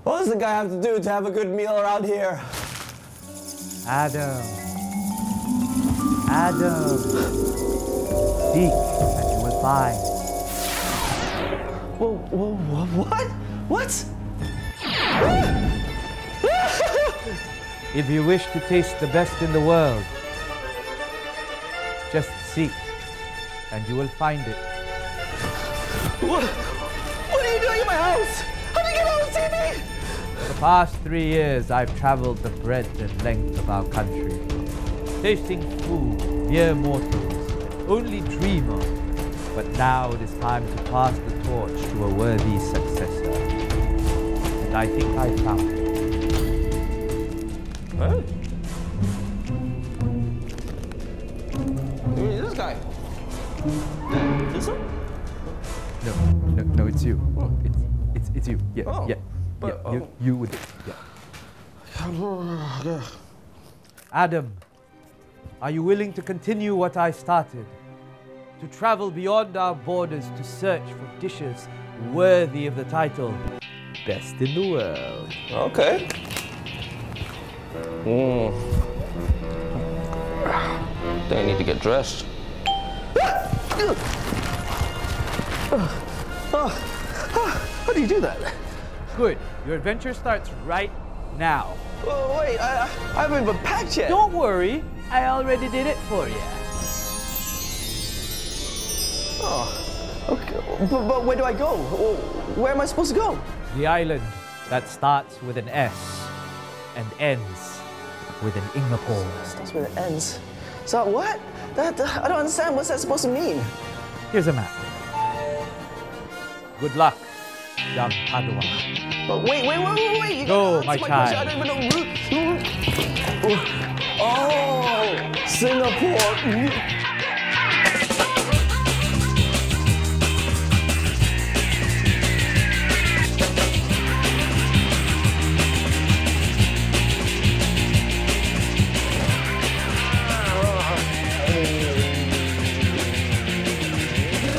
What does the guy have to do to have a good meal around here? Adam. Seek and you will find. What? What? If you wish to taste the best in the world, just seek and you will find it. What are you doing in my house? How did you get on the TV? For the past 3 years, I've traveled the breadth and length of our country, tasting food mere mortals only dream of. But now it is time to pass the torch to a worthy successor. And I think I found it. Huh? Who is this guy? This one? No, it's you. Oh. It's you. Yeah, Oh. yeah. But, Yeah, you with it. Yeah. Adam, are you willing to continue what I started? To travel beyond our borders to search for dishes worthy of the title Best in the World. Okay. Think I need to get dressed. How do you do that? Good. Your adventure starts right now. Oh, wait, I haven't even packed yet. Don't worry, I already did it for you. Oh, okay. But where do I go? Where am I supposed to go? The island that starts with an S and ends with an Singapore. Starts with an ends. So what? I don't understand. What's that supposed to mean? Here's a map. Good luck, young Padawan. But wait. You No, gotta my answer child. question. I don't even know route. Oh, Singapore.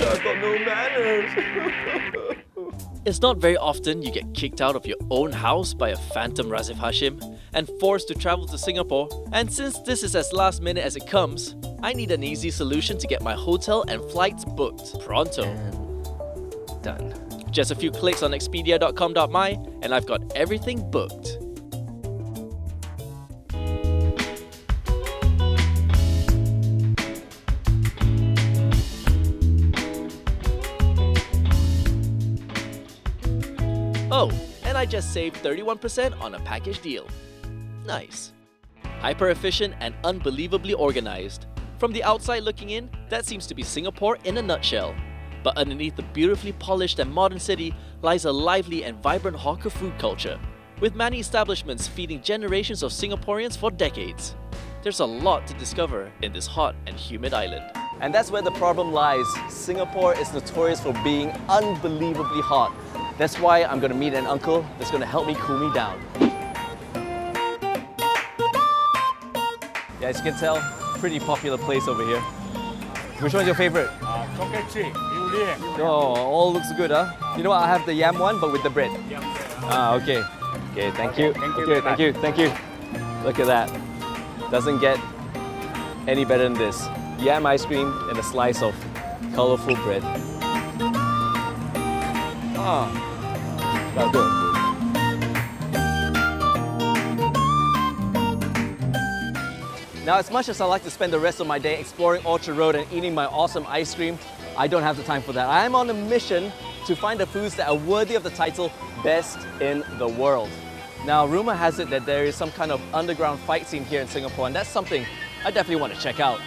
I've got no manners. It's not very often you get kicked out of your own house by a phantom Razif Hashim and forced to travel to Singapore. And since this is as last minute as it comes, I need an easy solution to get my hotel and flights booked pronto. Done. Just a few clicks on expedia.com.my and I've got everything booked. Oh, and I just saved 31% on a package deal. Nice. Hyper efficient and unbelievably organized. From the outside looking in, that seems to be Singapore in a nutshell. But underneath the beautifully polished and modern city lies a lively and vibrant hawker food culture, with many establishments feeding generations of Singaporeans for decades. There's a lot to discover in this hot and humid island. And that's where the problem lies. Singapore is notorious for being unbelievably hot. That's why I'm gonna meet an uncle that's gonna help me cool me down. Yeah, as you can tell, pretty popular place over here. Which one's your favorite? Oh, all looks good, huh? You know what? I have the yam one, but with the bread. Okay. Okay, thank you. Thank you. Look at that. Doesn't get any better than this. Yam ice cream and a slice of colorful bread. That's good. Now, as much as I like to spend the rest of my day exploring Orchard Road and eating my awesome ice cream, I don't have the time for that. I am on a mission to find the foods that are worthy of the title Best in the World. Now, rumor has it that there is some kind of underground fight scene here in Singapore, and that's something I definitely want to check out.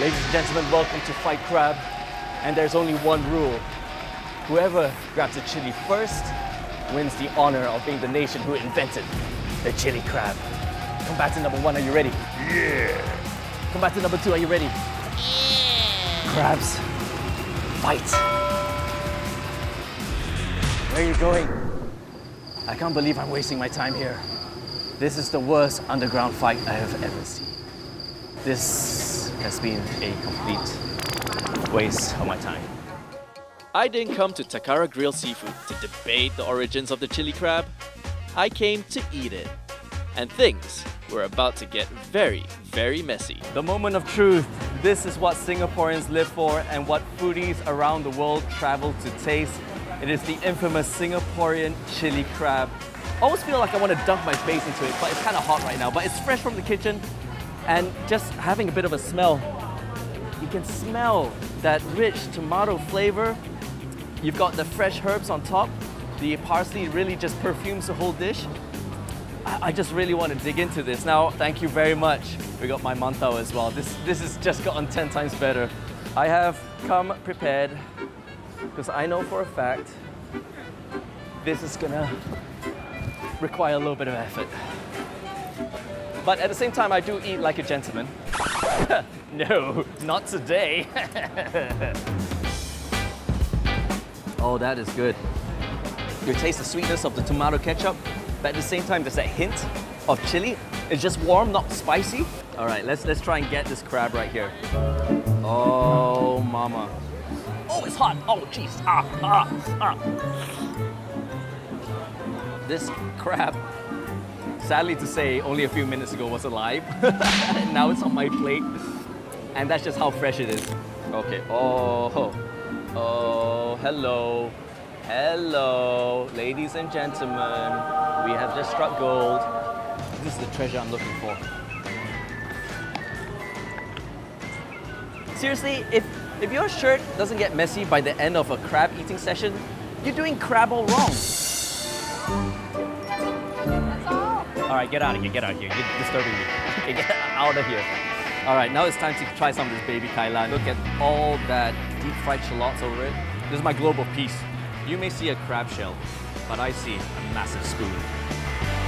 Ladies and gentlemen, welcome to Fight Crab. And there's only one rule. Whoever grabs the chili first wins the honor of being the nation who invented the chili crab. Combatant number 1, are you ready? Yeah! Combatant number 2, are you ready? Yeah! Crabs, fight! Where are you going? I can't believe I'm wasting my time here. This is the worst underground fight I have ever seen. This has been a complete waste of my time. I didn't come to Takara Grill Seafood to debate the origins of the chili crab. I came to eat it. And things were about to get very, very messy. The moment of truth. This is what Singaporeans live for and what foodies around the world travel to taste. It is the infamous Singaporean chili crab. I always feel like I want to dunk my face into it, but it's kind of hot right now. But it's fresh from the kitchen and just having a bit of a smell. You can smell that rich tomato flavor. You've got the fresh herbs on top. The parsley really just perfumes the whole dish. I just really want to dig into this. Now, thank you very much. We got my mantau as well. This has just gotten 10 times better. I have come prepared because I know for a fact this is gonna require a little bit of effort. But at the same time, I do eat like a gentleman. No, not today. Oh, that is good. You taste the sweetness of the tomato ketchup, but at the same time, there's that hint of chili. It's just warm, not spicy. All right, let's try and get this crab right here. Oh, mama. Oh, it's hot. Oh, jeez. This crab, sadly to say, only a few minutes ago was alive. Now it's on my plate. And that's just how fresh it is. Okay. Oh, hello. Hello, ladies and gentlemen. We have just struck gold. This is the treasure I'm looking for. Seriously, if your shirt doesn't get messy by the end of a crab eating session, you're doing crab all wrong. All right, get out of here, get out of here. You're disturbing me. Okay, get out of here. All right, now it's time to try some of this baby kailan. Look at all that deep fried shallots over it. This is my globe of peace. You may see a crab shell, but I see a massive spoon.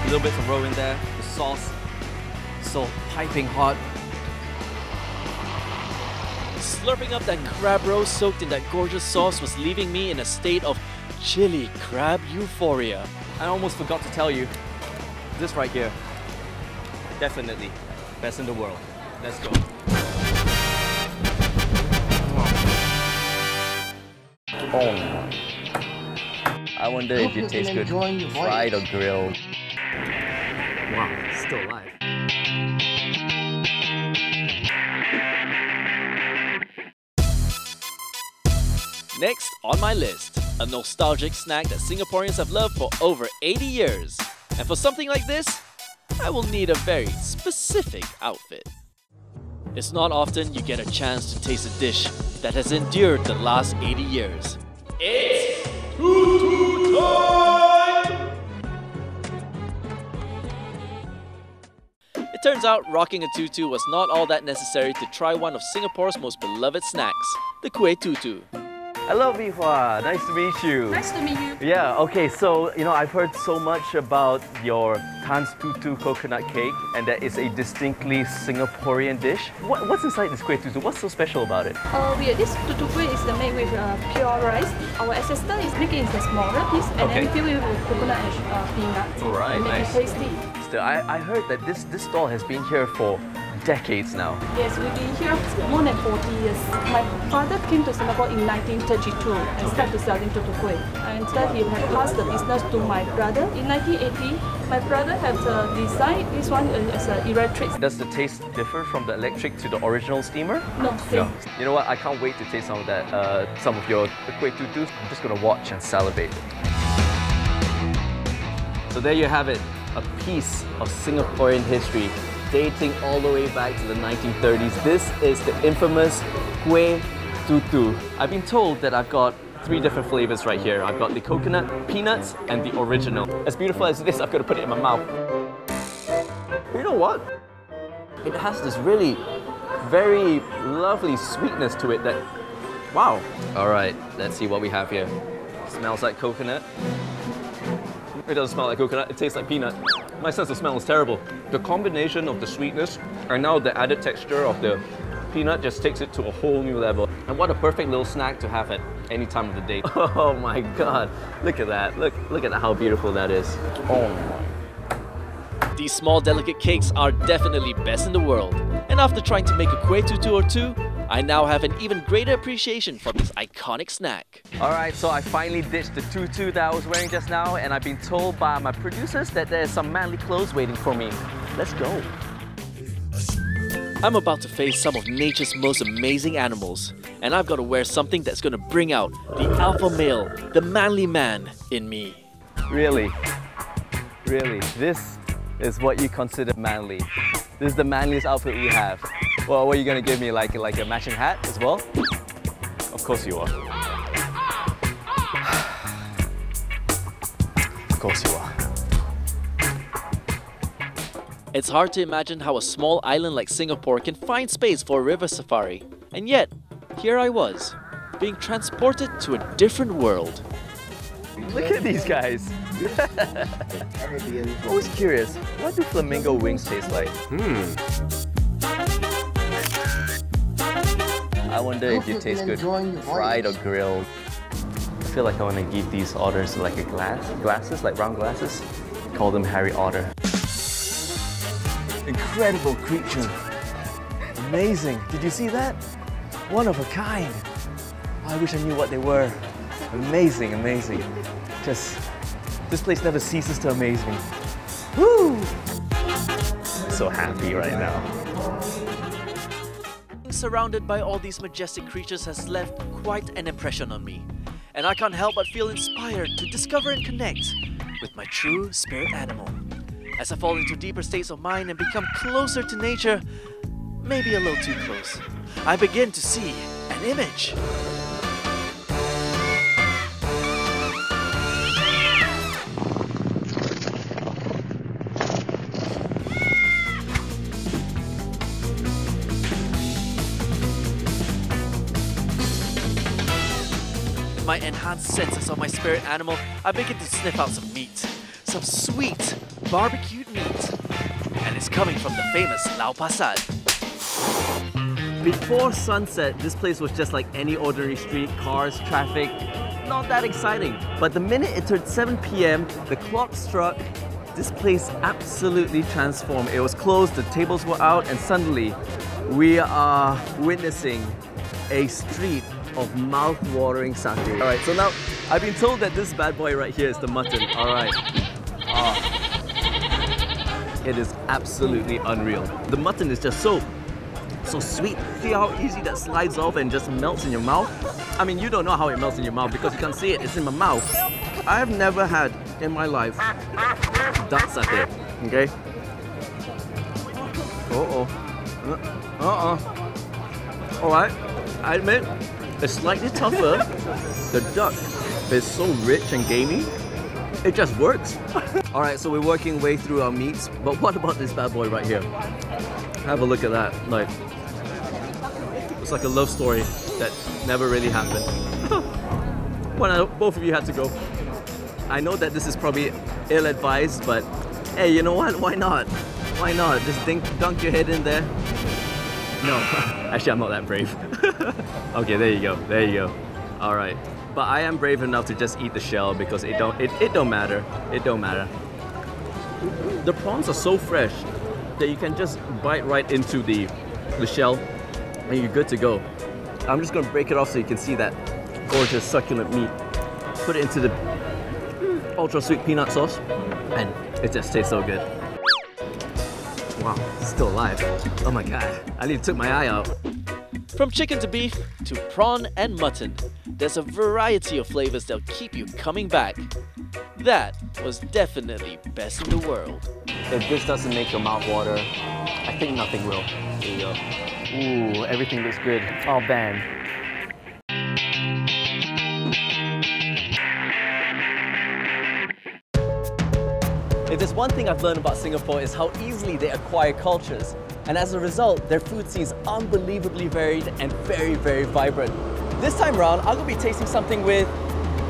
A little bit of roe in there, the sauce, so piping hot. Slurping up that crab roe soaked in that gorgeous sauce was leaving me in a state of chili crab euphoria. I almost forgot to tell you, this right here, definitely best in the world. Let's go. Oh. I wonder if it tastes good fried or grilled. Wow, it's still alive. Next on my list, a nostalgic snack that Singaporeans have loved for over 80 years. And for something like this, I will need a very specific outfit. It's not often you get a chance to taste a dish that has endured the last 80 years. It's tutu time! It turns out rocking a tutu was not all that necessary to try one of Singapore's most beloved snacks, the kueh tutu. Hello, Bihua. Nice to meet you. Nice to meet you. Yeah, okay, so, I've heard so much about your Tan's Tutu coconut cake, and that is a distinctly Singaporean dish. What's inside this kueh tutu? What's so special about it? This tutu kueh is made with pure rice. Our ancestor is making it a smaller piece, and then we fill it with coconut and peanuts. All right, and make nice. it tasty. Still, I heard that this stall has been here for decades now. Yes, we've been here more than 40 years. My father came to Singapore in 1932 and started selling tutu kueh. And then he had passed the business to my brother. In 1980, my brother had designed this one as an electric. Does the taste differ from the electric to the original steamer? No, same. No. You know what? I can't wait to taste some of that. Some of your kueh tutus. I'm just gonna watch and salivate. So there you have it, a piece of Singaporean history dating all the way back to the 1930s. This is the infamous kueh tutu. I've been told that I've got 3 different flavors right here. I've got the coconut, peanuts, and the original. As beautiful as it is, I've got to put it in my mouth. You know what? It has this really very lovely sweetness to it that, wow. All right, let's see what we have here. Smells like coconut. It doesn't smell like coconut, it tastes like peanut. My sense of smell is terrible. The combination of the sweetness and now the added texture of the peanut just takes it to a whole new level. And what a perfect little snack to have at any time of the day. Oh my god, look at that. Look at how beautiful that is. Oh my. These small delicate cakes are definitely best in the world. And after trying to make a kueh tutu or two, I now have an even greater appreciation for this iconic snack. Alright, so I finally ditched the tutu that I was wearing just now, and I've been told by my producers that there's some manly clothes waiting for me. Let's go. I'm about to face some of nature's most amazing animals, and I've got to wear something that's going to bring out the alpha male, the manly man in me. Really? Really? This is what you consider manly? This is the manliest outfit we have. Well, what are you going to give me, like a matching hat as well? Of course you are. Of course you are. It's hard to imagine how a small island like Singapore can find space for a river safari. And yet, here I was, being transported to a different world. Look at these guys. Always curious, what do flamingo wings taste like? I wonder if you taste good fried or grilled. I feel like I want to give these otters like a glasses, like round glasses. Call them Harry Otter. Incredible creature. Amazing. Did you see that? One of a kind. I wish I knew what they were. Amazing, amazing. Just, this place never ceases to amaze me. Woo! So happy right now. Surrounded by all these majestic creatures has left quite an impression on me. And I can't help but feel inspired to discover and connect with my true spirit animal. As I fall into deeper states of mind and become closer to nature, maybe a little too close, I begin to see an image. My enhanced senses of my spirit animal, I begin to sniff out some meat. Some sweet, barbecued meat. And it's coming from the famous Lau Pa Sat. Before sunset, this place was just like any ordinary street, cars, traffic, not that exciting. But the minute it turned 7 p.m, the clock struck, this place absolutely transformed. It was closed, the tables were out, and suddenly we are witnessing a street of mouth-watering satay. Alright, so now I've been told that this bad boy right here is the mutton. Alright. It is absolutely unreal. The mutton is just so sweet. See how easy that slides off and just melts in your mouth? I mean, you don't know how it melts in your mouth because you can't see it. It's in my mouth. I have never had in my life duck satay. Okay? Alright, I admit, it's slightly tougher. The duck is so rich and gamey. It just works. Alright, so we're working way through our meats, but what about this bad boy right here? Have a look at that. Like, it's like a love story that never really happened. Both of you had to go. I know that this is probably ill-advised, but hey, you know what? Why not? Why not? Just dunk your head in there. No, actually I'm not that brave. Okay, there you go, there you go. All right, but I am brave enough to just eat the shell because it don't matter. It don't matter. The prawns are so fresh that you can just bite right into the shell and you're good to go. I'm just gonna break it off so you can see that gorgeous succulent meat. Put it into the ultra sweet peanut sauce and it just tastes so good. Wow, it's still alive. Oh my god, I nearly took my eye out. From chicken to beef to prawn and mutton, there's a variety of flavors that'll keep you coming back. That was definitely best in the world. If this doesn't make your mouth water, I think nothing will. There you go. Ooh, everything looks good. Oh, bam. If there's one thing I've learned about Singapore is how easily they acquire cultures. And as a result, their food scene is unbelievably varied and very, very vibrant. This time round, I'm going to be tasting something with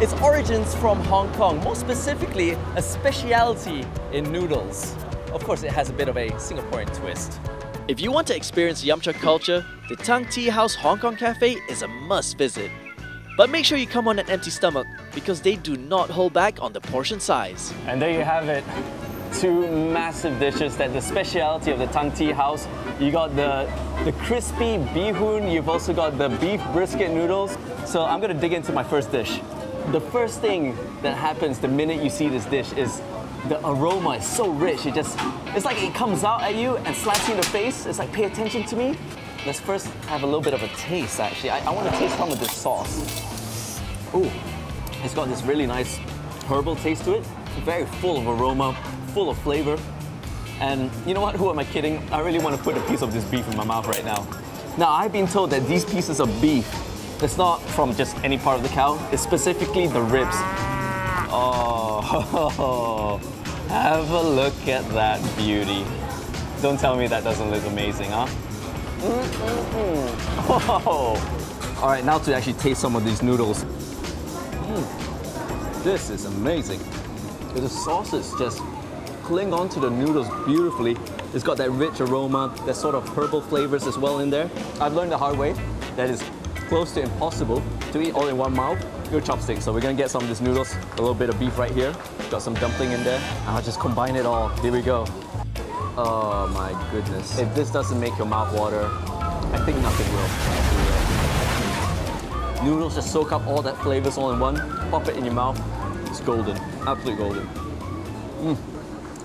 its origins from Hong Kong, more specifically, a speciality in noodles. Of course, it has a bit of a Singaporean twist. If you want to experience Yum Cha culture, the Tong Teahouse Hong Kong Cafe is a must visit. But make sure you come on an empty stomach because they do not hold back on the portion size. And there you have it. two massive dishes that the speciality of the Tong Teahouse. You got the crispy bihun, you've also got the beef brisket noodles. So I'm gonna dig into my first dish. The first thing that happens the minute you see this dish is the aroma is so rich. It's like it comes out at you and slaps you in the face. It's like, pay attention to me. Let's first have a little bit of a taste, actually. I want to taste some of this sauce. Ooh, it's got this really nice herbal taste to it. Very full of aroma, full of flavor. And you know what? Who am I kidding? I really want to put a piece of this beef in my mouth right now. Now, I've been told that these pieces of beef, it's not from just any part of the cow, it's specifically the ribs. Oh, have a look at that beauty. Don't tell me that doesn't look amazing, huh? Oh. All right, now to actually taste some of these noodles. This is amazing. The sauces just cling onto the noodles beautifully. It's got that rich aroma, that sort of herbal flavors as well in there. I've learned the hard way that it's close to impossible to eat all in one mouth. Go chopsticks. So we're gonna get some of these noodles, a little bit of beef right here. Got some dumpling in there. I'll just combine it all. Here we go. Oh my goodness. If this doesn't make your mouth water, I think nothing will. Noodles just soak up all that flavors all in one. Pop it in your mouth. It's golden. Absolute golden.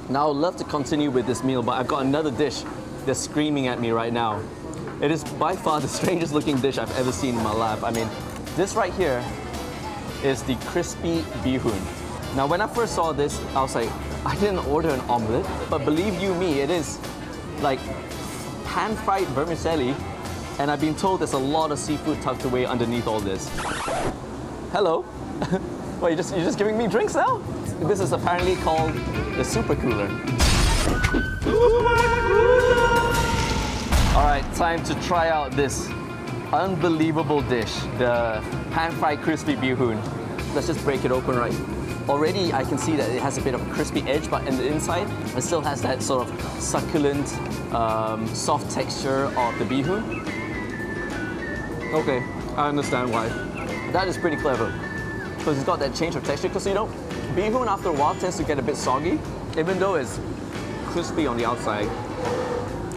Now I'd love to continue with this meal, but I've got another dish that's screaming at me right now. It is by far the strangest looking dish I've ever seen in my life. I mean, this right here is the crispy bihun. Now when I first saw this, I was like, I didn't order an omelette, but believe you me, it is like pan-fried vermicelli, and I've been told there's a lot of seafood tucked away underneath all this. Hello? What, you're just giving me drinks now? This is apparently called the super cooler. All right, time to try out this unbelievable dish, the pan-fried crispy bihun. Let's just break it open right. Already I can see that it has a bit of a crispy edge, but in the inside, it still has that sort of succulent, soft texture of the bihun. Okay, I understand why. That is pretty clever. Because it's got that change of texture, because you know, bihun after a while tends to get a bit soggy. Even though it's crispy on the outside,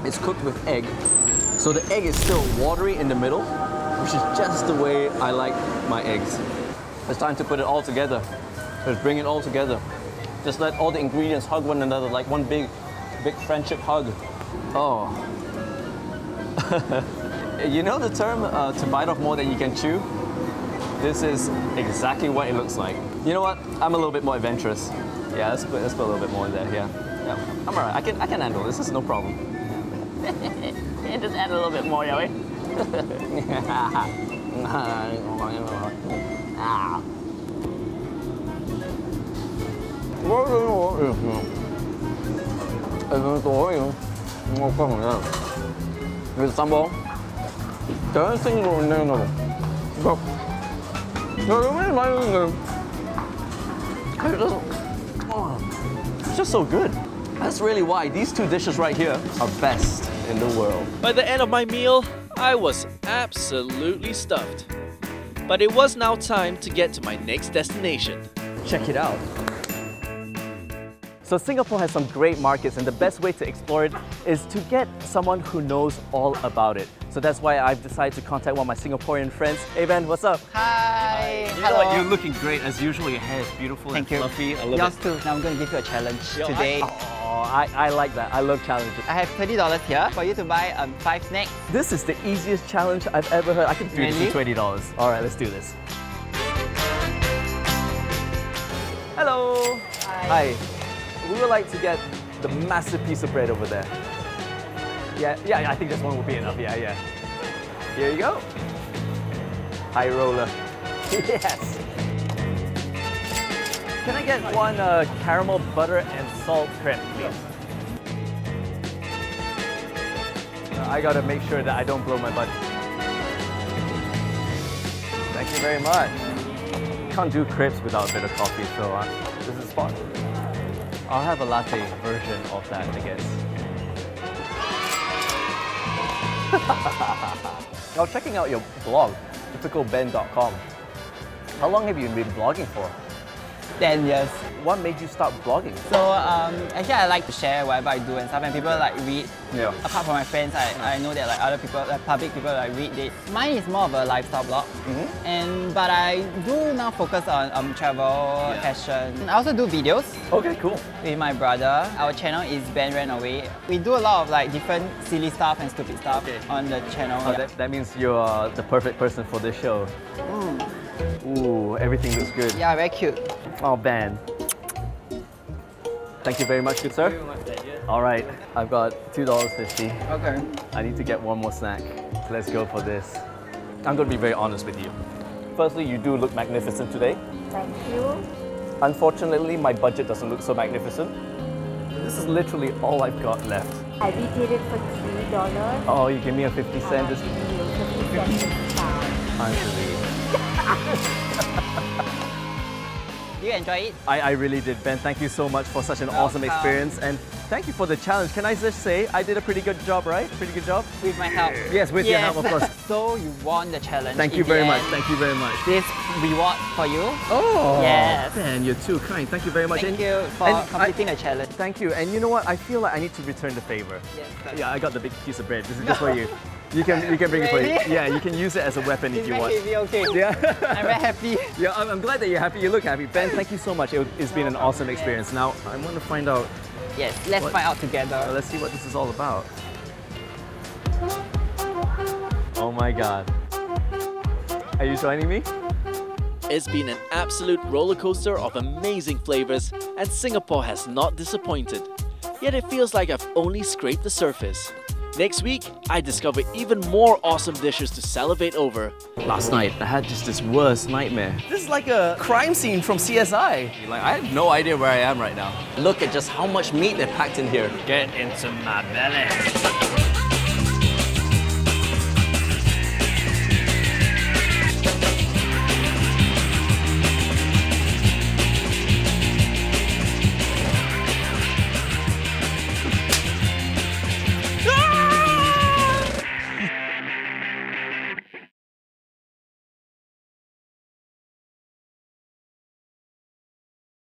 it's cooked with egg. So the egg is still watery in the middle, which is just the way I like my eggs. It's time to put it all together. Let's bring it all together. Just let all the ingredients hug one another like one big friendship hug. Oh. You know the term, to bite off more than you can chew? This is exactly what it looks like. You know what? I'm a little bit more adventurous. Yeah, let's put a little bit more in there. Yeah, I'm alright. I can handle this. This is no problem. Yeah, just add a little bit more, yeah, right? It's just so good. That's really why these two dishes right here are best in the world. By the end of my meal, I was absolutely stuffed. But it was now time to get to my next destination. Check it out. So Singapore has some great markets, and the best way to explore it is to get someone who knows all about it. So that's why I've decided to contact one of my Singaporean friends. Hey Ben, what's up? Hi. You know what? You're looking great as usual. Your hair is beautiful and fluffy. I love Yours it. too. Now I'm going to give you a challenge today. I like that. I love challenges. I have $30 here for you to buy 5 snacks. This is the easiest challenge I've ever heard. I can do this for $20. All right, let's do this. Hello. Hi. We would like to get the massive piece of bread over there. Yeah, I think this one will be enough. Yeah. Here you go. High roller. Yes. Can I get one caramel butter and salt crepe, please? I gotta make sure that I don't blow my budget. Thank you very much. Can't do crepes without a bit of coffee, so this is fun. I'll have a latte version of that, I guess. Now, checking out your blog, typicalben.com. How long have you been blogging for? 10 years. What made you start blogging? So actually I like to share whatever I do and stuff, and people like read. Yeah. Apart from my friends, I know that like other people, like public people like read it. Mine is more of a lifestyle blog, but I do now focus on travel, fashion. I also do videos. Okay, cool. With my brother. Our channel is Ben Ran Away. We do a lot of like different silly stuff and stupid stuff on the channel. Oh, that means you're the perfect person for this show. Ooh, everything looks good. Yeah, very cute. Oh, Ben. Thank you very much, good sir. All right, I've got $2.50. Okay. I need to get one more snack. Let's go for this. I'm going to be very honest with you. Firstly, you do look magnificent today. Thank you. Unfortunately, my budget doesn't look so magnificent. This is literally all I've got left. I retail it for $3. Oh, you give me a 50 cent? I'll give you 50 cents discount. Do you enjoy it? I really did, Ben. Thank you so much for such an awesome experience, and thank you for the challenge. Can I just say, I did a pretty good job, right? Pretty good job? With my help. Yes, with your help, of course. So you won the challenge. Thank you very much. Thank you very much. This reward for you. Oh, yes. Ben, you're too kind. Thank you very much. Thank you for completing the challenge. Thank you. And you know what? I feel like I need to return the favor. Yes. Yeah, I got the big piece of bread. This is just for you. You can bring it for you. Yeah, you can use it as a weapon if you want. Heavy, okay. Yeah. I'm very happy. Yeah, I'm glad that you're happy. You look happy. Ben, thank you so much. It's been an awesome experience. Now, I want to find out. Yes, let's find out together. Let's see what this is all about. Oh my god. Are you joining me? It's been an absolute roller coaster of amazing flavors, and Singapore has not disappointed. Yet it feels like I've only scraped the surface. Next week, I discover even more awesome dishes to salivate over. Last night, I had just this worst nightmare. This is like a crime scene from CSI. Like, I have no idea where I am right now. Look at just how much meat they packed in here. Get into my belly.